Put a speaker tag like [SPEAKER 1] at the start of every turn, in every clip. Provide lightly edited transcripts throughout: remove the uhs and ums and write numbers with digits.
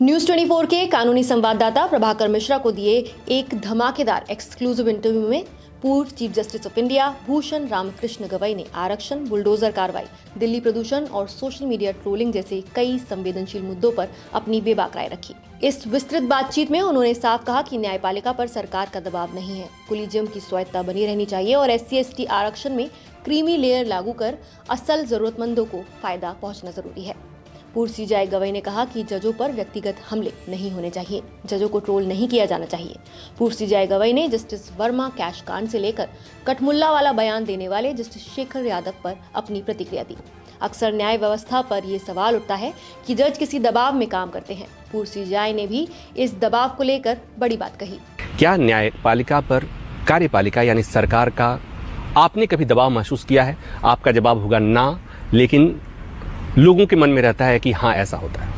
[SPEAKER 1] News 24 के कानूनी संवाददाता प्रभाकर मिश्रा को दिए एक धमाकेदार एक्सक्लूसिव इंटरव्यू में पूर्व chief justice of India Bhushan Ramkrishna Gavai ने आरक्षण, बुलडोजर कार्रवाई, दिल्ली प्रदूषण और सोशल मीडिया ट्रोलिंग जैसे कई संवेदनशील मुद्दों पर अपनी बेबाक राय रखी। इस विस्तृत बातचीत में उन्होंने साफ कहा कि न्यायपालिका पर सरकार का दबाव नहीं है, कोलिजियम की स्वायत्तता बनी रहनी चाहिए और SC/ST आरक्षण में क्रीमी लेयर लागू कर असल जरूरतमंदों को फायदा पहुंचना जरूरी है। पूर्व CJI गवई ने कहा कि जजों पर व्यक्तिगत हमले नहीं होने चाहिए, जजों को ट्रोल नहीं किया जाना चाहिए। पूर्व CJI गवई ने जस्टिस वर्मा कैश कांड से लेकर कठमुल्ला वाला बयान देने वाले जस्टिस शेखर यादव पर अपनी प्रतिक्रिया दी। अक्सर न्याय व्यवस्था पर ये सवाल उठता है कि जज किसी दबाव में काम करते हैं। पूर्व CJI ने भी इस दबाव को लेकर बड़ी बात कही।
[SPEAKER 2] क्या न्यायपालिका पर कार्यपालिका यानी सरकार का आपने कभी दबाव महसूस किया है? आपका जवाब होगा ना, लेकिन लोगों के मन में रहता है कि हाँ ऐसा होता है।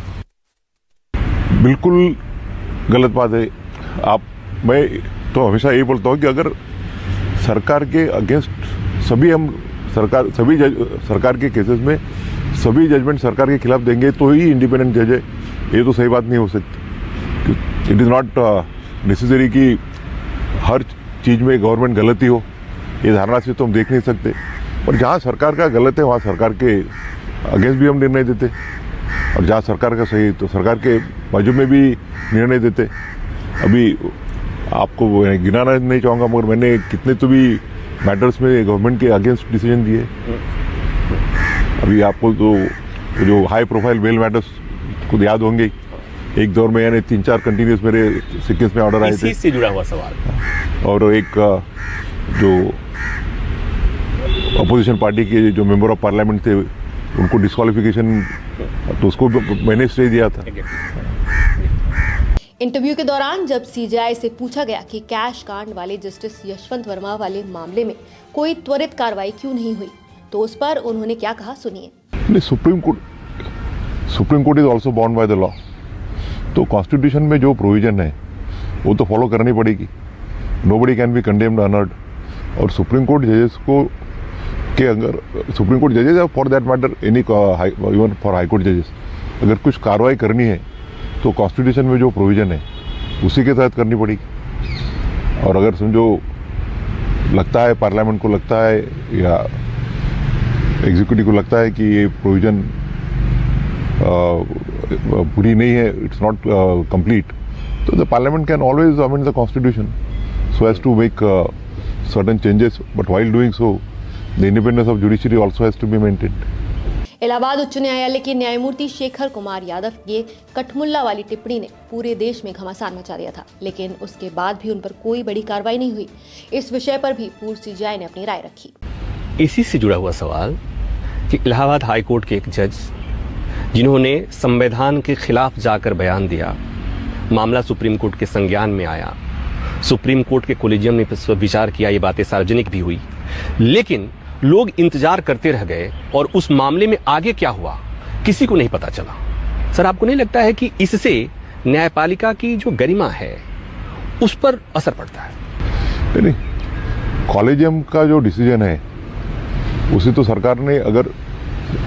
[SPEAKER 3] बिल्कुल गलत बात है। मैं तो हमेशा यही बोलता हूँ कि अगर सरकार के अगेंस्ट सरकार के केसेस में सभी जजमेंट सरकार के खिलाफ देंगे तो ही इंडिपेंडेंट जज है, ये तो सही बात नहीं हो सकती। इट इज़ नॉट नेसेसरी कि हर चीज़ में गवर्नमेंट गलती हो, ये धारणा से तो हम देख नहीं सकते। और जहाँ सरकार का गलत है वहाँ सरकार के अगेंस्ट भी हम निर्णय देते, और जहाँ सरकार का सही तो सरकार के बाजू में भी निर्णय देते। अभी आपको गिनाना नहीं चाहूँगा, मगर मैंने कितने तो भी मैटर्स में गवर्नमेंट के अगेंस्ट डिसीजन दिए। अभी आपको तो जो हाई प्रोफाइल बेल मैटर्स खुद याद होंगे, एक दौर में यानी 3-4 कंटिन्यूस मेरे सीक्वेंस में ऑर्डर आए थे।
[SPEAKER 2] इससे जुड़ा हुआ सवाल।
[SPEAKER 3] और एक जो अपोजिशन पार्टी के जो मेंबर ऑफ पार्लियामेंट थे उनको डिस्क्वालिफिकेशन, तो उसको मैंने स्टे दिया था।
[SPEAKER 1] इंटरव्यू के दौरान जब CJI से पूछा गया कि कैश कांड वाले जस्टिस यशवंत वर्मा वाले मामले में कोई त्वरित कार्रवाई क्यों नहीं हुई, तो उस पर उन्होंने क्या कहा, सुनिए।
[SPEAKER 3] Supreme court is also bound by the law. तो कॉन्स्टिट्यूशन में जो प्रोविजन है वो तो फॉलो करनी पड़ेगी। Nobody can be condemned unheard. और सुप्रीम कोर्ट जजेस को कि अगर सुप्रीम कोर्ट जजेस या for that matter any even for high court जजेस अगर कुछ कार्रवाई करनी है तो कॉन्स्टिट्यूशन में जो प्रोविजन है उसी के तहत करनी पड़ेगी। और अगर समझो लगता है, पार्लियामेंट को लगता है या एग्जीक्यूटिव को लगता है कि ये प्रोविजन पूरी नहीं है, इट्स नॉट कंप्लीट, तो the parliament can always amend the constitution so as to make certain changes, but while doing so the independence of judiciary also has to be maintained.
[SPEAKER 1] Allahabad उच्च न्यायालय के न्यायमूर्ति शेखर कुमार यादव की कठमुल्ला वाली टिप्पणी ने पूरे देश में घमासान मचा दिया था, लेकिन उसके बाद भी उन पर कोई बड़ी कार्रवाई नहीं हुई। इस विषय पर भी पूर्व CJI ने अपनी राय रखी।
[SPEAKER 2] इसी से जुड़ा हुआ सवाल कि इलाहाबाद हाई कोर्ट के एक जज जिन्होंने संविधान के खिलाफ जाकर बयान दिया, मामला सुप्रीम कोर्ट के संज्ञान में आया, सुप्रीम कोर्ट के कोलिजियम ने इस पर विचार किया, ये बातें सार्वजनिक भी हुई, लेकिन लोग इंतजार करते रह गए और उस मामले में आगे क्या हुआ किसी को नहीं पता चला। सर, आपको नहीं लगता है कि इससे न्यायपालिका की जो गरिमा है उस पर असर पड़ता है?
[SPEAKER 3] नहीं, कॉलेजियम का जो डिसीजन है उसे तो सरकार ने, अगर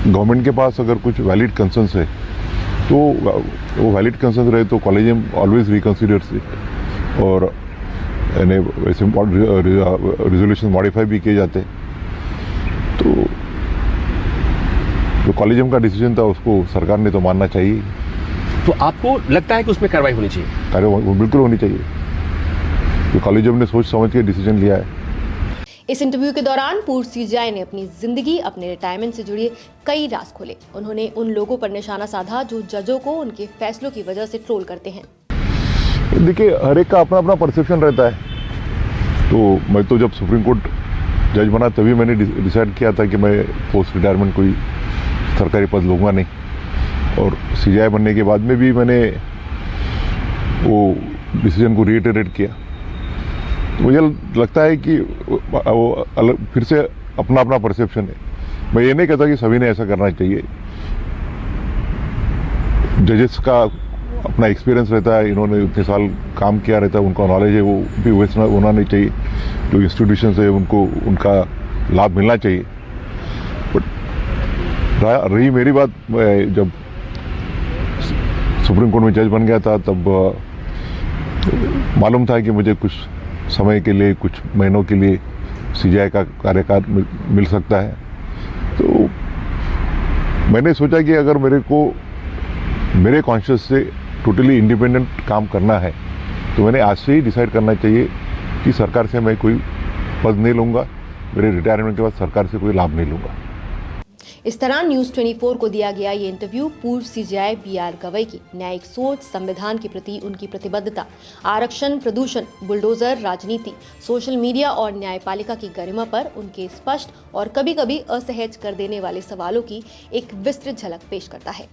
[SPEAKER 3] गवर्नमेंट के पास अगर कुछ वैलिड कंसर्न्स है तो वो वैलिड कंसर्न्स रहे तो कॉलेजियम ऑलवेज रिकंसिडर्स इट, और वैसे रिजोल्यूशन मॉडिफाई भी किए जाते। तो जो कॉलेजियम का डिसीजन था उसको सरकार ने तो मानना चाहिए।
[SPEAKER 2] तो आपको लगता है कि उसमें कार्रवाई होनी चाहिए?
[SPEAKER 3] कार्रवाई बिल्कुल होनी चाहिए, तो कॉलेजियम ने सोच समझ के डिसीजन लिया है।
[SPEAKER 1] इस इंटरव्यू के दौरान पूर्व CJI ने अपनी जिंदगी, अपने रिटायरमेंट से जुड़े कई राज खोले। उन्होंने उन लोगों पर निशाना साधा जो जजों को उनके फैसलों की वजह से ट्रोल करते हैं।
[SPEAKER 3] देखिए, हर एक का अपना अपना परसेप्शन रहता है। तो मैं तो जब सुप्रीम कोर्ट जज बना तभी मैंने डिसाइड किया था कि मैं पोस्ट रिटायरमेंट कोई सरकारी पद लूँगा नहीं, और CJI बनने के बाद में भी मैंने वो डिसीजन को रीइटरेट किया। मुझे लगता है कि वो अलग, फिर से अपना अपना परसेप्शन है। मैं ये नहीं कहता कि सभी ने ऐसा करना चाहिए। जजेस का अपना एक्सपीरियंस रहता है, इन्होंने इतने साल काम किया रहता है, उनका नॉलेज है, वो भी वैसा होना नहीं चाहिए। जो इंस्टीट्यूशंस है उनको उनका लाभ मिलना चाहिए। बट रही मेरी बात, जब सुप्रीम कोर्ट में जज बन गया था तब मालूम था कि मुझे कुछ समय के लिए, कुछ महीनों के लिए सीजीआई का कार्यकाल मिल सकता है। तो मैंने सोचा कि अगर मेरे कॉन्शियस से टोटली इंडिपेंडेंट काम करना है तो मैंने आज से ही डिसाइड करना चाहिए कि सरकार से मैं कोई पद नहीं लूँगा, मेरे रिटायरमेंट के बाद सरकार से कोई लाभ नहीं लूँगा।
[SPEAKER 1] इस तरह न्यूज 24 को दिया गया ये इंटरव्यू पूर्व सीजीआई बीआर गवई की न्यायिक सोच, संविधान के प्रति उनकी प्रतिबद्धता, आरक्षण, प्रदूषण, बुलडोजर, राजनीति, सोशल मीडिया और न्यायपालिका की गरिमा पर उनके स्पष्ट और कभी-कभी असहज कर देने वाले सवालों की एक विस्तृत झलक पेश करता है।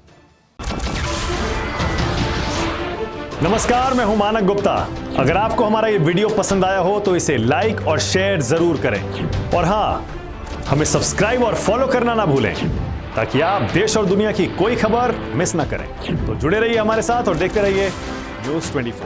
[SPEAKER 4] नमस्कार, मैं हूं मानक गुप्ता। अगर आपको हमारा ये वीडियो पसंद आया हो तो इसे लाइक और शेयर जरूर करें और हाँ, हमें सब्सक्राइब और फॉलो करना ना भूलें ताकि आप देश और दुनिया की कोई खबर मिस ना करें। तो जुड़े रहिए हमारे साथ और देखते रहिए न्यूज़ 24।